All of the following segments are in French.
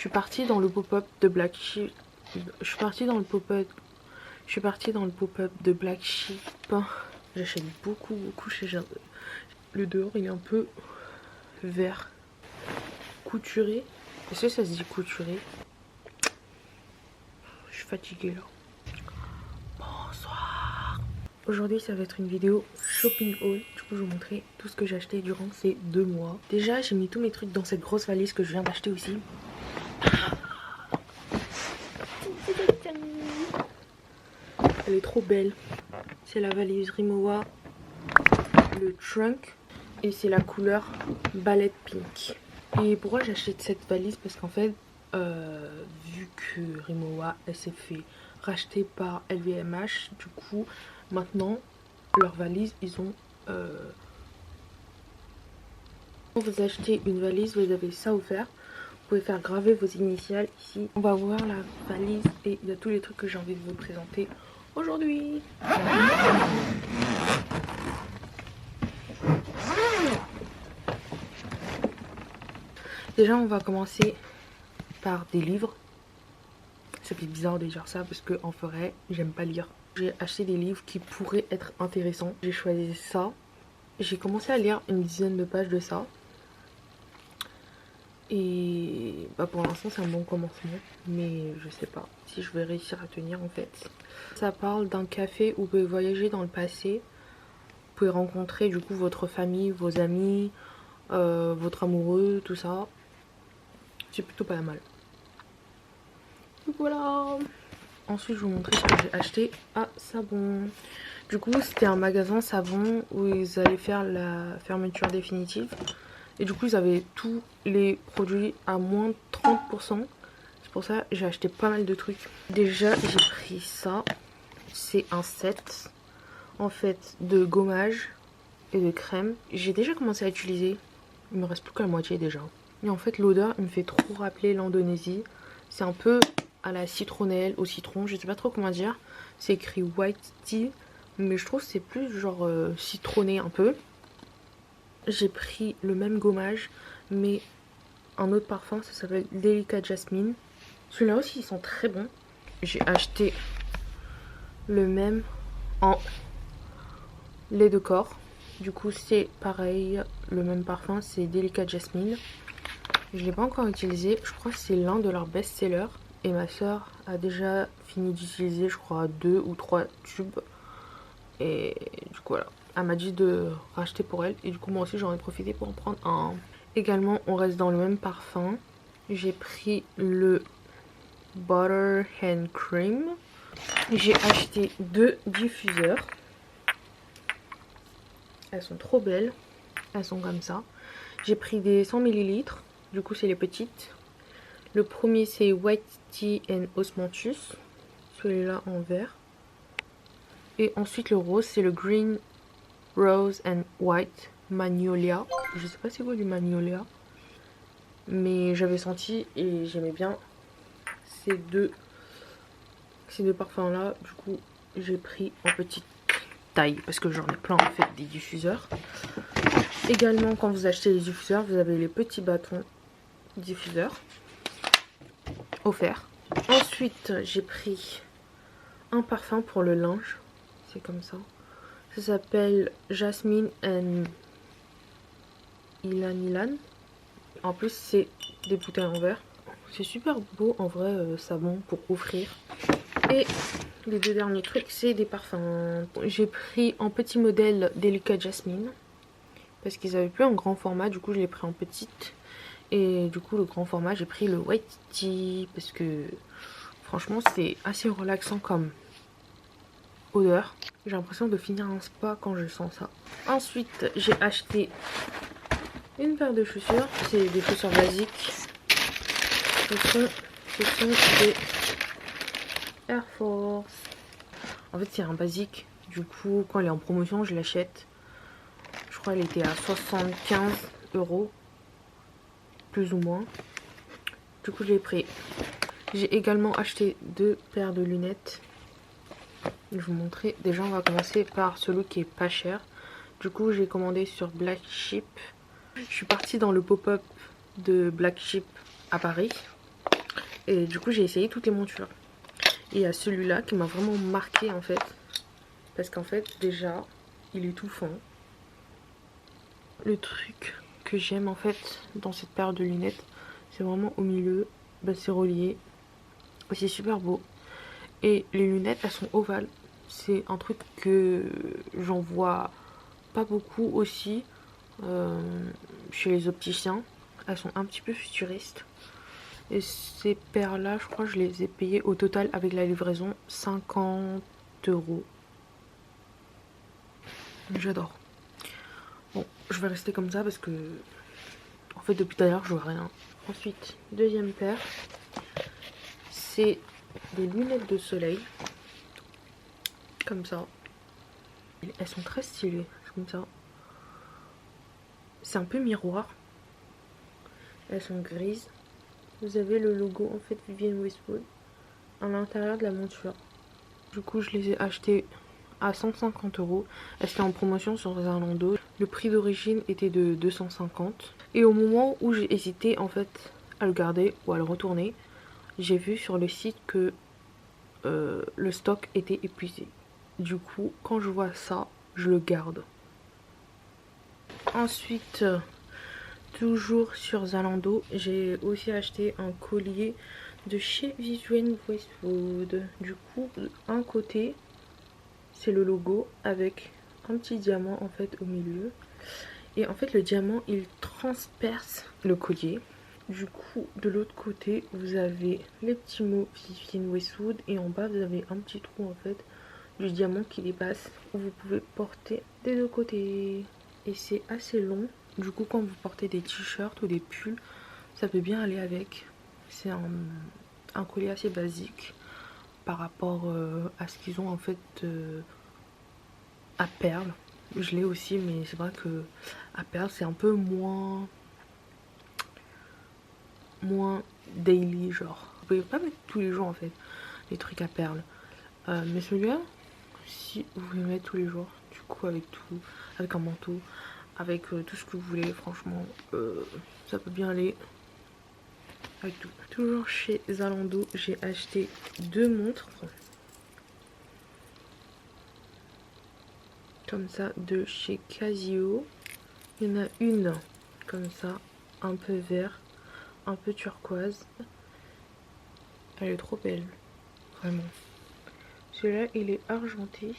suis partie dans le pop-up de Black Sheep. Je suis partie dans le pop-up de Black Sheep. J'achète beaucoup chez Jardin. Le dehors il est un peu vert. Couturé. Est-ce que ça se dit couturé? Je suis fatiguée là. Bonsoir. Aujourd'hui ça va être une vidéo shopping haul. Du coup je vais vous montrer tout ce que j'ai acheté durant ces 2 mois. Déjà j'ai mis tous mes trucs dans cette grosse valise que je viens d'acheter aussi. Elle est trop belle. C'est la valise Rimowa, le trunk, et c'est la couleur Ballet Pink. Et pourquoi j'ai acheté cette valise? Parce qu'en fait, vu que Rimowa elle s'est fait racheter par LVMH, du coup maintenant leur valise ils ont quand vous achetez une valise vous avez ça offert. Vous pouvez faire graver vos initiales ici. On va voir la valise et il y a tous les trucs que j'ai envie de vous présenter aujourd'hui. Déjà on va commencer par des livres. Ça fait bizarre de dire ça parce que en forêt j'aime pas lire. J'ai acheté des livres qui pourraient être intéressants. J'ai choisi ça. J'ai commencé à lire une dizaine de pages de ça. Et bah pour l'instant c'est un bon commencement, mais je sais pas si je vais réussir à tenir en fait. Ça parle d'un café où vous pouvez voyager dans le passé. Vous pouvez rencontrer du coup votre famille, vos amis, votre amoureux, tout ça. C'est plutôt pas mal. Donc voilà. Ensuite je vais vous montrer ce que j'ai acheté à Savon. Du coup c'était un magasin savon où ils allaient faire la fermeture définitive. Et du coup ils avaient tous les produits à moins de 30%. C'est pour ça que j'ai acheté pas mal de trucs. Déjà j'ai pris ça. C'est un set en fait de gommage et de crème. J'ai déjà commencé à utiliser. Il me reste plus que la moitié déjà. Et en fait l'odeur me fait trop rappeler l'Indonésie. C'est un peu à la citronnelle, au citron. Je sais pas trop comment dire. C'est écrit white tea. Mais je trouve que c'est plus genre citronné un peu. J'ai pris le même gommage, mais un autre parfum, ça s'appelle Delica Jasmine. Celui-là aussi, ils sont très bons. J'ai acheté le même en lait de corps. Du coup, c'est pareil, le même parfum, c'est Delica Jasmine. Je ne l'ai pas encore utilisé, je crois que c'est l'un de leurs best-sellers. Et ma soeur a déjà fini d'utiliser, je crois, 2 ou 3 tubes. Et du coup, voilà. Elle m'a dit de racheter pour elle et du coup moi aussi j'en ai profité pour en prendre un. Également on reste dans le même parfum. J'ai pris le Butter Hand Cream. J'ai acheté 2 diffuseurs. Elles sont trop belles. Elles sont comme ça. J'ai pris des 100 ml. Du coup c'est les petites. Le premier c'est White Tea and Osmanthus. Celui-là en vert. Et ensuite le rose c'est le Green Rose and White Magnolia. Je sais pas c'est quoi du Magnolia. Mais j'avais senti et j'aimais bien ces deux parfums là. Du coup j'ai pris en petite taille. Parce que j'en ai plein en fait des diffuseurs. Également quand vous achetez les diffuseurs vous avez les petits bâtons diffuseurs offerts. Ensuite j'ai pris un parfum pour le linge. C'est comme ça. Ça s'appelle Jasmine and Ilan. En plus c'est des bouteilles en verre. C'est super beau en vrai savon pour offrir. Et les 2 derniers trucs c'est des parfums. J'ai pris en petit modèle Delica Jasmine. Parce qu'ils avaient plus en grand format. Du coup je l'ai pris en petite. Et du coup le grand format j'ai pris le White Tea. Parce que franchement c'est assez relaxant comme odeur. J'ai l'impression de finir un spa quand je sens ça. Ensuite j'ai acheté une paire de chaussures. C'est des chaussures basiques. Ce sont des Air Force. En fait c'est un basique. Du coup quand elle est en promotion je l'achète. Je crois qu'elle était à 75 €. Plus ou moins. Du coup je l'ai pris. J'ai également acheté 2 paires de lunettes. Je vais vous montrer. Déjà on va commencer par celui qui est pas cher. Du coup j'ai commandé sur Black Sheep. Je suis partie dans le pop-up de Black Sheep à Paris. Et du coup j'ai essayé toutes les montures. Et il y a celui-là qui m'a vraiment marqué en fait. Parce qu'en fait déjà il est tout fin. Le truc que j'aime en fait dans cette paire de lunettes, c'est vraiment au milieu, bah, c'est relié. C'est super beau. Et les lunettes elles sont ovales. C'est un truc que j'en vois pas beaucoup aussi chez les opticiens. Elles sont un petit peu futuristes. Et ces paires là, je crois que je les ai payées au total avec la livraison 50 €. J'adore. Bon, je vais rester comme ça parce que en fait depuis tout à l'heure je vois rien. Ensuite, deuxième paire, c'est des lunettes de soleil. Comme ça. Elles sont très stylées, comme ça. C'est un peu miroir. Elles sont grises. Vous avez le logo en fait Vivienne Westwood à l'intérieur de la monture. Du coup je les ai achetées à 150 €. Elles étaient en promotion sur Zalando. Le prix d'origine était de 250. Et au moment où j'ai hésité en fait à le garder ou à le retourner, j'ai vu sur le site que le stock était épuisé. Du coup quand je vois ça, je le garde. Ensuite, toujours sur Zalando, j'ai aussi acheté un collier de chez Vivienne Westwood. Du coup, un côté, c'est le logo avec un petit diamant en fait au milieu. Et en fait, le diamant, il transperce le collier. Du coup, de l'autre côté, vous avez les petits mots Vivienne Westwood. Et en bas, vous avez un petit trou en fait du diamant qui dépasse, où vous pouvez porter des deux côtés. Et c'est assez long. Du coup quand vous portez des t-shirts ou des pulls, ça peut bien aller avec. C'est un collier assez basique par rapport à ce qu'ils ont en fait à perles. Je l'ai aussi, mais c'est vrai que à perles c'est un peu moins daily, genre. Vous pouvez pas mettre tous les jours en fait les trucs à perles. Mais celui-là, si vous voulez mettre tous les jours, du coup avec tout, avec un manteau, avec tout ce que vous voulez, franchement ça peut bien aller avec tout. Toujours chez Zalando, j'ai acheté deux montres comme ça de chez Casio. Il y en a une comme ça, un peu vert, un peu turquoise. Elle est trop belle, vraiment. Celui-là il est argenté.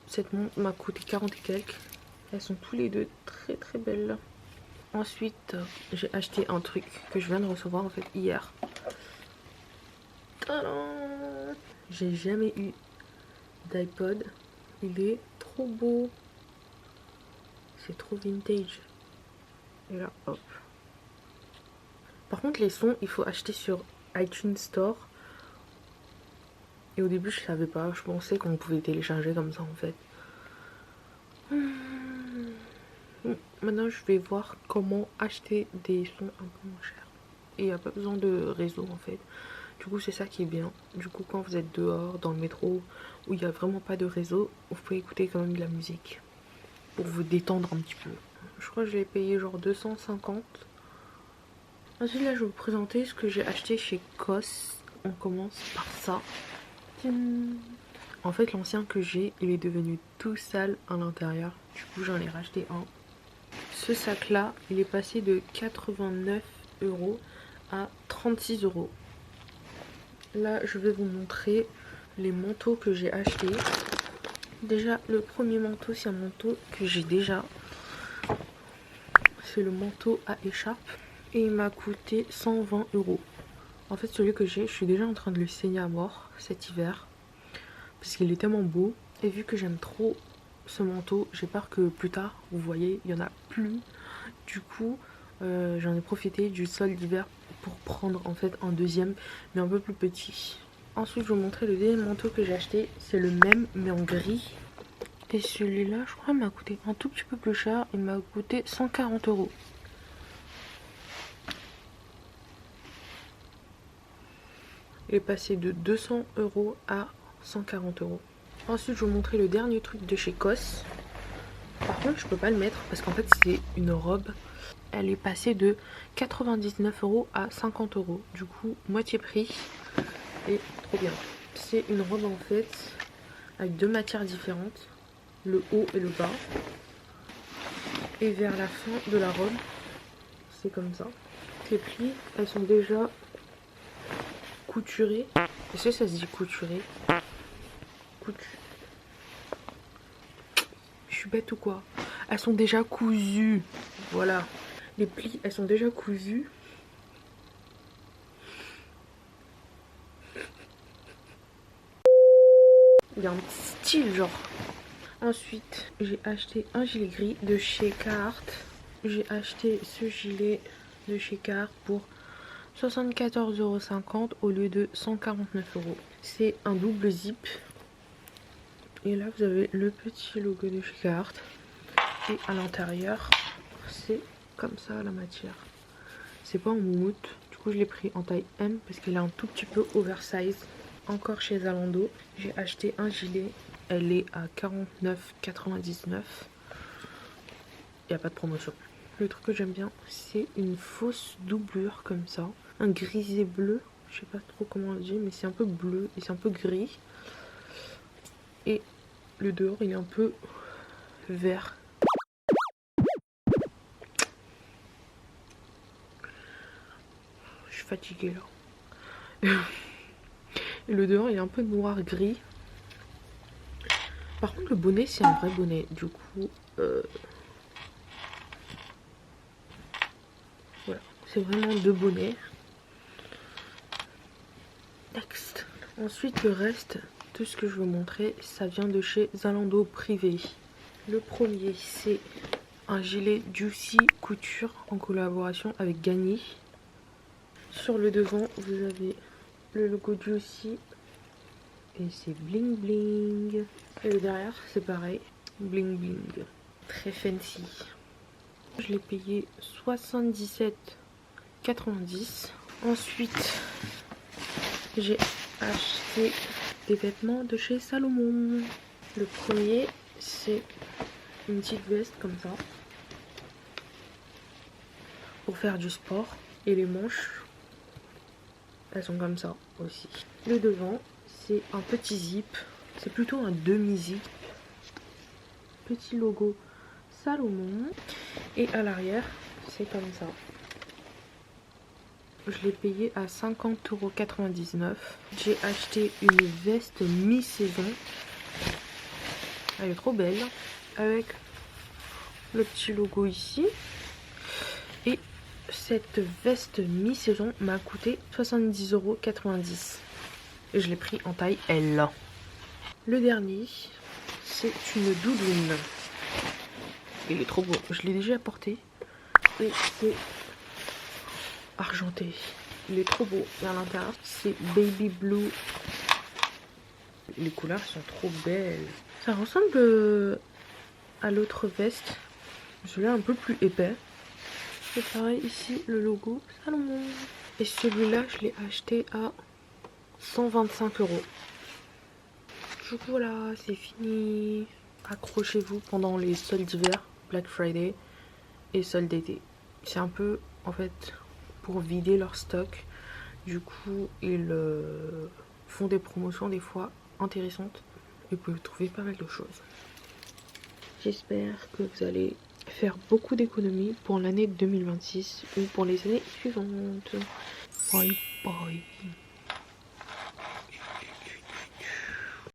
Cette montre m'a coûté 40 et quelques. Elles sont tous les deux très très belles. Ensuite, j'ai acheté un truc que je viens de recevoir en fait hier. Tadam! J'ai jamais eu d'iPod. Il est trop beau. C'est trop vintage. Et là, hop. Par contre, les sons, il faut acheter sur iTunes Store. Et au début, je savais pas. Je pensais qu'on pouvait télécharger comme ça en fait. Maintenant, je vais voir comment acheter des sons un peu moins chers. Et il n'y a pas besoin de réseau en fait. Du coup, c'est ça qui est bien. Du coup, quand vous êtes dehors, dans le métro, où il n'y a vraiment pas de réseau, vous pouvez écouter quand même de la musique. Pour vous détendre un petit peu. Je crois que je l'ai payé genre 250. Ensuite, là, je vais vous présenter ce que j'ai acheté chez COS. On commence par ça. En fait, l'ancien que j'ai, il est devenu tout sale à l'intérieur. Du coup, j'en ai racheté un. Ce sac-là, il est passé de 89 € à 36 €. Là, je vais vous montrer les manteaux que j'ai achetés. Déjà, le premier manteau, c'est un manteau que j'ai déjà. C'est le manteau à écharpe. Et il m'a coûté 120 €. En fait, celui que j'ai, je suis déjà en train de le saigner à mort cet hiver. Parce qu'il est tellement beau. Et vu que j'aime trop ce manteau, j'ai peur que plus tard, vous voyez, il n'y en a plus. Du coup, j'en ai profité du solde d'hiver pour prendre en fait un deuxième, mais un peu plus petit. Ensuite, je vais vous montrer le deuxième manteau que j'ai acheté. C'est le même, mais en gris. Et celui-là, je crois, m'a coûté un tout petit peu plus cher. Il m'a coûté 140 €. Il est passé de 200 € à 140 €. Ensuite, je vais vous montrer le dernier truc de chez COS. Par contre, je peux pas le mettre parce qu'en fait, c'est une robe. elle est passée de 99 € à 50 €. Du coup, moitié prix. Et trop bien. C'est une robe en fait avec deux matières différentes, le haut et le bas. Et vers la fin de la robe, c'est comme ça. Les plis, elles sont déjà couturées. Est-ce que ça se dit couturé? Je suis bête ou quoi? Elles sont déjà cousues. Voilà. Les plis, elles sont déjà cousues. Il y a un petit style genre. Ensuite, j'ai acheté un gilet gris de chez Carhartt. J'ai acheté ce gilet de chez Carhartt pour 74,50 € au lieu de 149 €. C'est un double zip. Et là, vous avez le petit logo de chez Carhartt. Et à l'intérieur, c'est comme ça la matière. C'est pas en moumoute. Du coup, je l'ai pris en taille M parce qu'elle est un tout petit peu oversize. Encore chez Zalando. J'ai acheté un gilet. Elle est à 49,99 €. Il n'y a pas de promotion. Le truc que j'aime bien, c'est une fausse doublure comme ça. Un grisé bleu. Je sais pas trop comment on le dit, mais c'est un peu bleu et c'est un peu gris. Et le dehors, il est un peu vert. Je suis fatiguée là. Et le dehors, il est un peu noir-gris. Par contre, le bonnet, c'est un vrai bonnet. Du coup, voilà. C'est vraiment deux bonnets. Next. Ensuite, le reste, tout ce que je veux montrer, ça vient de chez Zalando Privé. Le premier, c'est un gilet Juicy couture en collaboration avec Gagny. Sur le devant, vous avez le logo Juicy. Et c'est bling bling. Et le derrière, c'est pareil. Bling bling. Très fancy. Je l'ai payé 77,90 €. Ensuite, j'ai acheté des vêtements de chez Salomon. Le premier, c'est une petite veste comme ça. Pour faire du sport. Et les manches, elles sont comme ça aussi. Le devant, c'est un petit zip. C'est plutôt un demi-zip. Petit logo Salomon. Et à l'arrière, c'est comme ça. Je l'ai payé à 50,99 €. J'ai acheté une veste mi-saison. Elle est trop belle. Avec le petit logo ici. Et cette veste mi-saison m'a coûté 70,90 €. Et je l'ai pris en taille L. Le dernier, c'est une doudoune. Il est trop beau. Je l'ai déjà porté. Et c'est argenté. Il est trop beau. Et à l'intérieur, c'est baby blue. Les couleurs sont trop belles. Ça ressemble à l'autre veste. Celui-là un peu plus épais. C'est pareil ici, le logo Salomon. Et celui-là, je l'ai acheté à 125 €. Du coup, voilà, c'est fini. Accrochez-vous pendant les soldes d'hiver, Black Friday et soldes d'été. C'est un peu, en fait, pour vider leur stock. Du coup, ils font des promotions des fois intéressantes. Et vous pouvez trouver pas mal de choses. J'espère que vous allez faire beaucoup d'économies pour l'année 2026 ou pour les années suivantes. Bye bye.